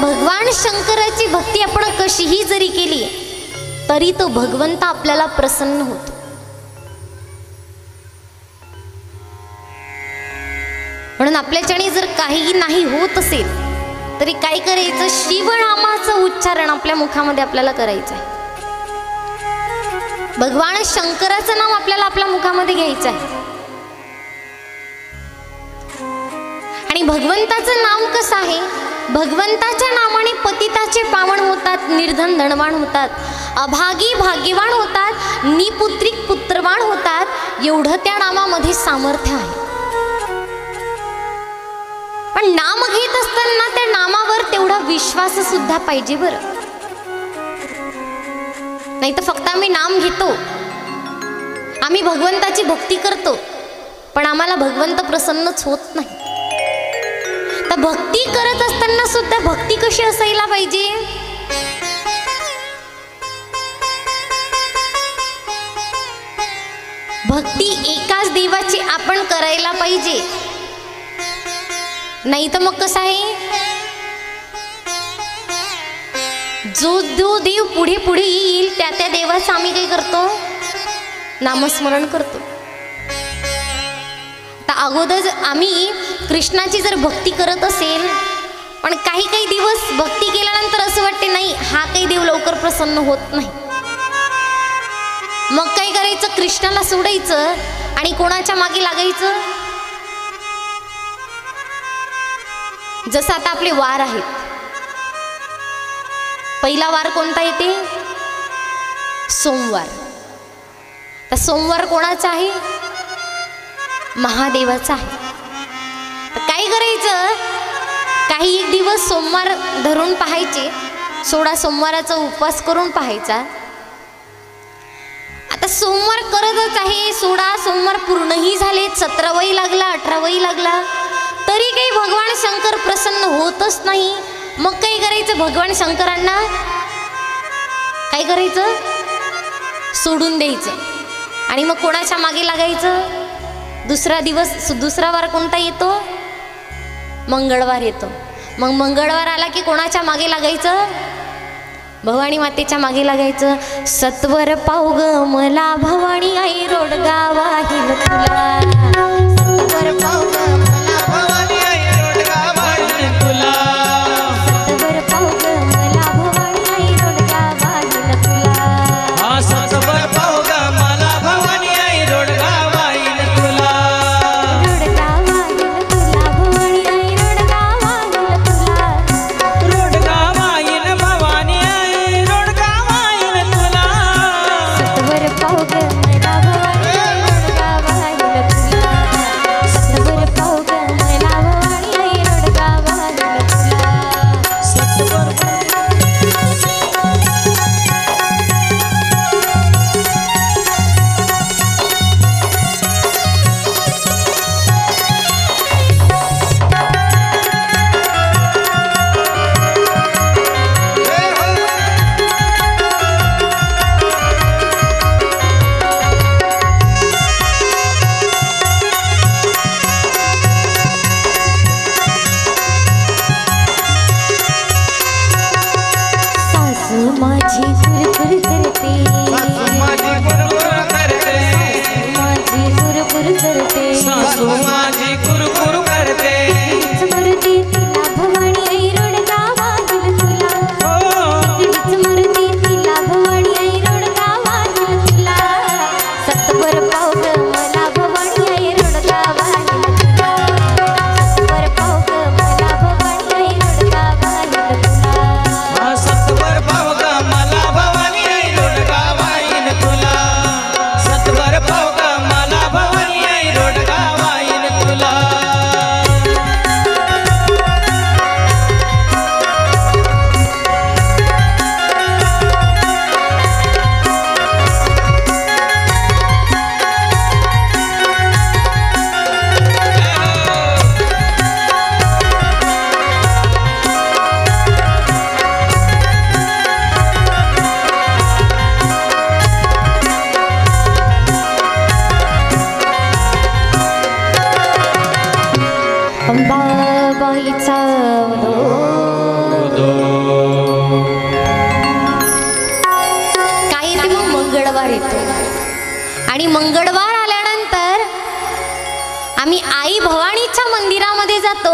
भगवान शंकराची भक्ती आपण कशीही जरी केली तरी तो भगवंत आपल्याला प्रसन्न होतो। म्हणून आपल्याच्याने जर काही नाही होत असेल तरी काय करायचं, शिवनामाचं उच्चारण आपल्या मुखामध्ये आपल्याला करायचं आहे। भगवान शंकराचं नाम आपल्याला आपल्या मुखामध्ये घ्यायचं आहे। आणि भगवंताचं नाम कसं आहे, भगवंताच्या नामाने पतिताचे पावन होतात, निर्धन धनवान होतात, अभागी भाग्यवान होतात, निपुत्रिक पुत्रवान होतात, एवढं त्या नामामध्ये सामर्थ्य आहे। पण नाम घेत असताना त्या नामावर तेवढा विश्वास सुद्धा पाहिजे बरं। नाही तर फक्त आम्ही नाम घेतो, आम्ही भगवंताची भक्ती करतो, पण आम्हाला भगवंत प्रसन्नच होत नाही। तर भक्ती करत असताना सुद्धा भक्ती कशी असायला पाहिजे, भक्ती एकाच देवाची आपण करायला पाहिजे। नाही तर मग कसं आहे, जो जो देव पुढे पुढे येईल त्या त्या देवाचं आम्ही काय करतो, नामस्मरण करतो। तर अगोदर आम्ही कृष्णाची जर भक्ती करत असेल, पण काही काही दिवस भक्ती केल्यानंतर असं वाटते नाही हा काही देव लवकर प्रसन्न होत नाही, मग काय करायचं, कृष्णाला सोडायचं आणि कोणाच्या मागे लागायचं। जसं आता आपले वार आहेत, पहिला वार कोणता येते, सोमवार। तर सोमवार कोणाचा आहे, महादेवाचा आहे। तर काय करायचं, काही एक दिवस सोमवार धरून पाहायचे, 16 सोमवाराचा उपवास करून पाहायचा। आता सोमवार करतच आहे, 16 सोमवार पूर्णही झाले, 17वाही लागला, 18वाही लागला, तरी काही भगवान शंकर प्रसन्न होतच नाही। मग काय करायचं, भगवान शंकरांना काय करायचं, सोडून द्यायचं आणि मग कोणाच्या मागे लागायचं। दुसरा दिवस, दुसरा वार कोणता येतो, मंगळवार येतो। मग मंगळवार आला की कोणाच्या मागे लागायचं, भवानी मातेच्या मागे लागायचं। सत्वर पाव ग मला भवानी आई रोडगा वाहिल तुला, सत्वर पाव ग मला भवानी आई रोडगा वाहिल तुला, सत्वर पाव ग मला भवानी आई रोडगा वाहिल तुला, हा सत्वर पाव ग मला भवानी आई रोडगा वाहिल तुला, रोडगा वाहिल तुला भवानी आई रोडगा वाहिल तुला, रोडगा वाहिल भवानी आई रोडगा वाहिल तुला, सत्वर पाव ग मला भवानी आई रोडगा वाहिल तुला, सत्वर पाव मंगळवार आल्यानंतर आम्ही आई भवानीच्या मंदिरामध्ये जातो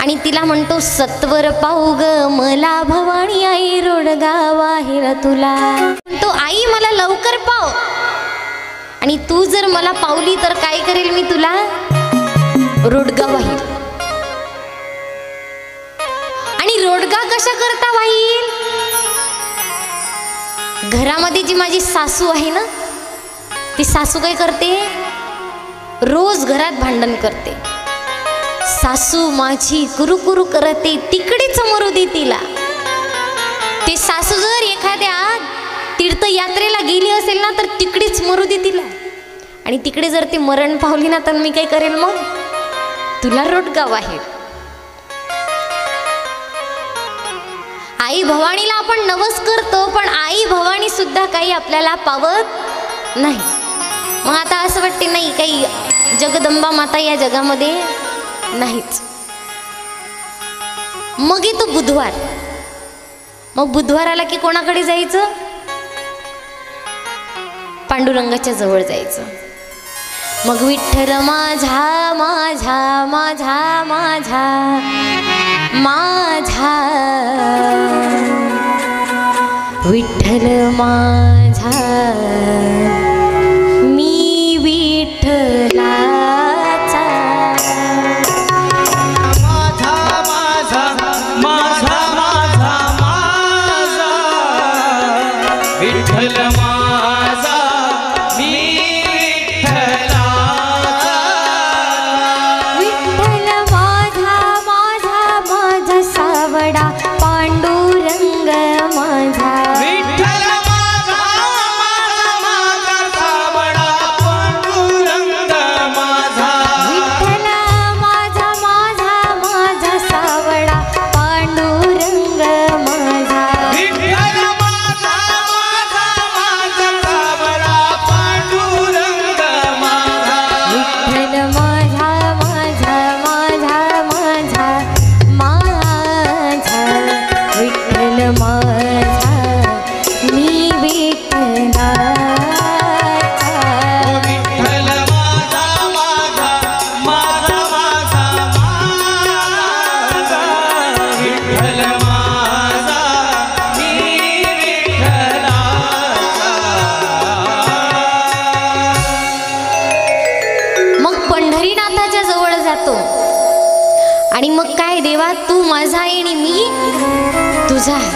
आणि तिला म्हणतो, सत्वर पाहू ग मला भवानी आई रोडगाव आहे र तुला. म्हणतो, आई मला लवकर पाव, आणि तू जर मला पावली तर काय करेल मी तुला, रोडगा वाहील. आणि रोडगा कशा करता वाहील, घरामध्ये जी माझी सासू आहे ना, ती सासू काय करते, रोज घरात भांडण करते. सासू माझी कुरुकुरु करते, तिकडेच मरू दे तिला. ते सासू जर एखाद्या तीर्थयात्रेला गेली असेल ना, तर तिकडेच मरू दे तिला. आणि तिकडे जर ती मरण पावली ना, तर मी काय करेल मग, तुला रोडगाव आहे. आई भवानीला आपण नवस करतो, पण आई भवानी सुद्धा काही आपल्याला पावत नाही. मग आता असं वाटते, नाही काही जगदंबा माता या जगामध्ये नाहीच. मग येतो बुधवार. मग बुधवार आला की कोणाकडे जायचं, पांडुरंगाच्या जवळ जायचं. मग विठ्ठल माझा माझा माझा माझा माझा, विठ्ठल माझा मी विठ्ठलाचा. माझा माझा माझा माझा माझा, विठ्ठल माझा मी विठ्ठलाचा. विठ्ठल माझा माझा माझा सावडा पांडुरंग माझा. विठ्ठल माझा माझा माझा सावळा पांडुरंग माझा. विठ्ठल माझा माझा माझा सावडा पांडुरंग माझा. विठ्ठल माझा माझा माझा सावळा पांडुरंग माझा. विठ्ठल माझा माझा माझा माझा माझा, विठ्ठल माझा मी विठ्ठलाचा. विठ्ठल माझा माझा माझा माझा माझा, विठ्ठल माझा मी विठ्ठलाचा. मग पंढरीनाथाच्या जवळ जातो आणि मग काय, देवा तू माझा आहे आणि मी तुझा आहे.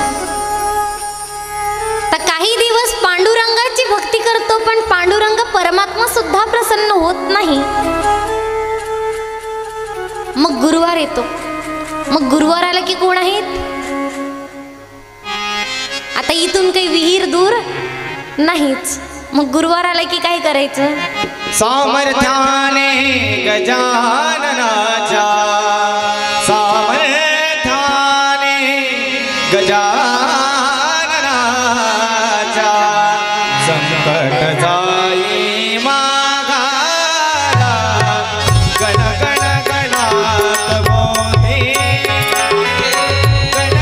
तर काही दिवस पांडुरंगाची भक्ती करतो, पण पांडुरंग परमात्मा सुद्धा प्रसन्न होत नाही. मग गुरुवार येतो. मग गुरुवार आला की कोण आहेत, आता इथून काही विहीर दूर नाहीच. मग गुरुवार आला की काय करायचं, सामर्थ्याने गजाननाच्या, सामर्थ्याने गजाननाच्या, संकट जाई माघारा, गण गण गणात बोले, गण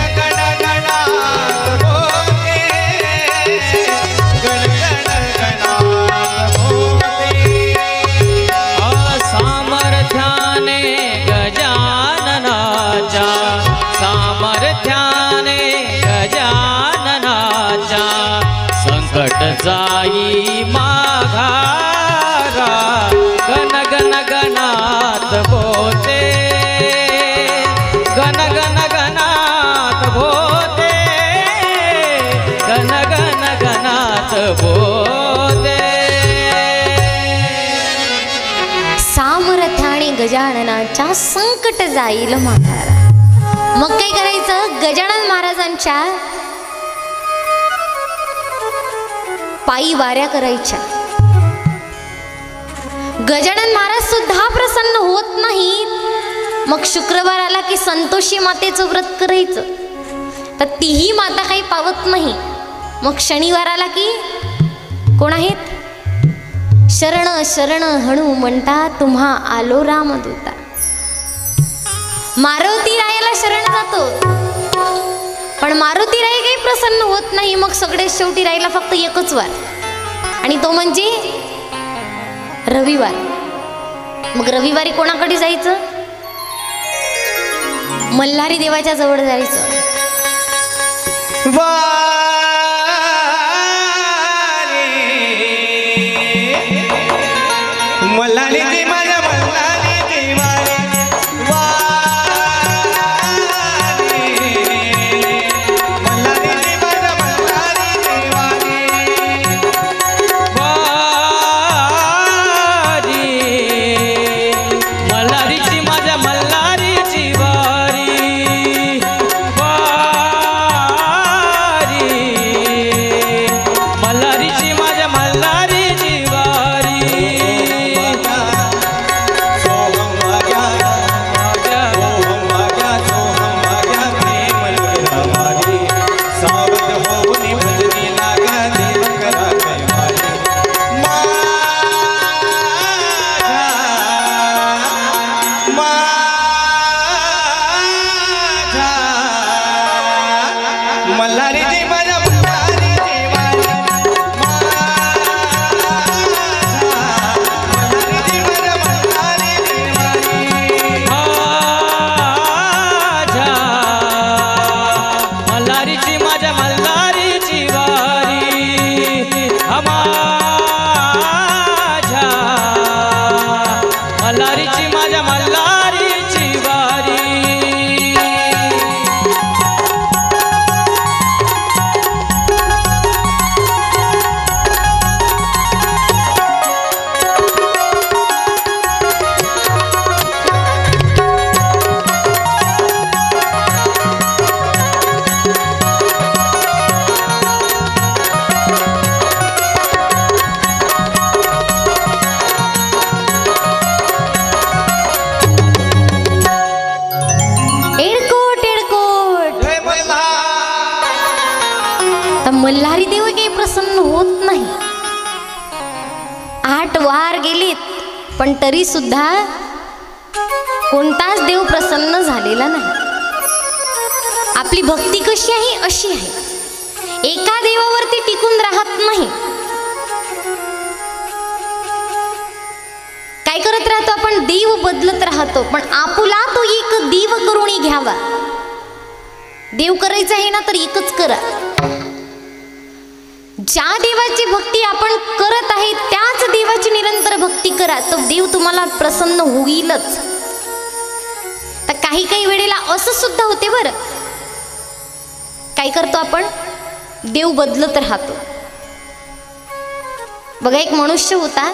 गण गणात बोले, गण गण गणात बोले. सामर्थ्याने गजाननाच्या, सामर्थ्याने गजाननाच्या, संकट जाई माघारा, गण गण गणात बोते, गण गण गणात बोते, गण गण गणात बोते. सामर्थ्याने गजाननाच्या संकट जाईल माघारा. मग काय करायचं, गजानन महाराजांच्या पायी वाऱ्या करायच्या. गजानन महाराज सुद्धा प्रसन्न होत नाहीत. मग शुक्रवार आला की संतोषी मातेचं व्रत करायचं, तर तीही माता काही पावत नाही. मग शनिवार आला की कोण आहेत, शरण शरण हणू म्हणता तुम्हा आलो रामदूता. मारुती रायाला शरण जातो, पण मारुती राय काही प्रसन्न होत नाही. मग सगळे शेवटी राहिला फक्त एकच वार, आणि तो म्हणजे रविवार. मग रविवारी कोणाकडे जायचं? मल्हारी देवाच्या जवळ जायचं. मल्हारीची माझ्या मल्हारीची वारी मल्हारीची माझ्या मल्हारीची वारी मल्हारीची माझ्या मल्हारीची वारी मल्हारीची माझ्या मल्हारीची वारी सोहम माझ्या सोहम माझ्या सोहम माझ्या प्रेम वारी सावध होऊन भजनी लागा देव करा कैवारी मल्हारीची माझ्या मल्हारीची वारी मल्हारीची माझ्या मल्हारीची वारी मल्हारीची माझ्या मल्हारीची वारी मल्हारीची माझ्या मल्हारीची वारी. मल्हारी देव काही प्रसन्न होत नाही. 8 वार गेलीत पण तरी सुद्धा कोणताच देव प्रसन्न झालेला नाही. आपली भक्ती कशी आहे अशी आहे, एका देवावरती टिकून राहत नाही. काय करत राहतो आपण? देव बदलत राहतो. पण आपुला तो एक देव करून घ्यावा. देव करायचं आहे ना तर एकच करा. ज्या देवाची भक्ती आपण करत आहे त्याच देवाची निरंतर भक्ती करा, तो देव तुम्हाला प्रसन्न होईलच. तर काही काही वेळेला असं सुद्धा होते बरं. काय करतो आपण? देव बदलत राहतो. बघा, एक मनुष्य होता,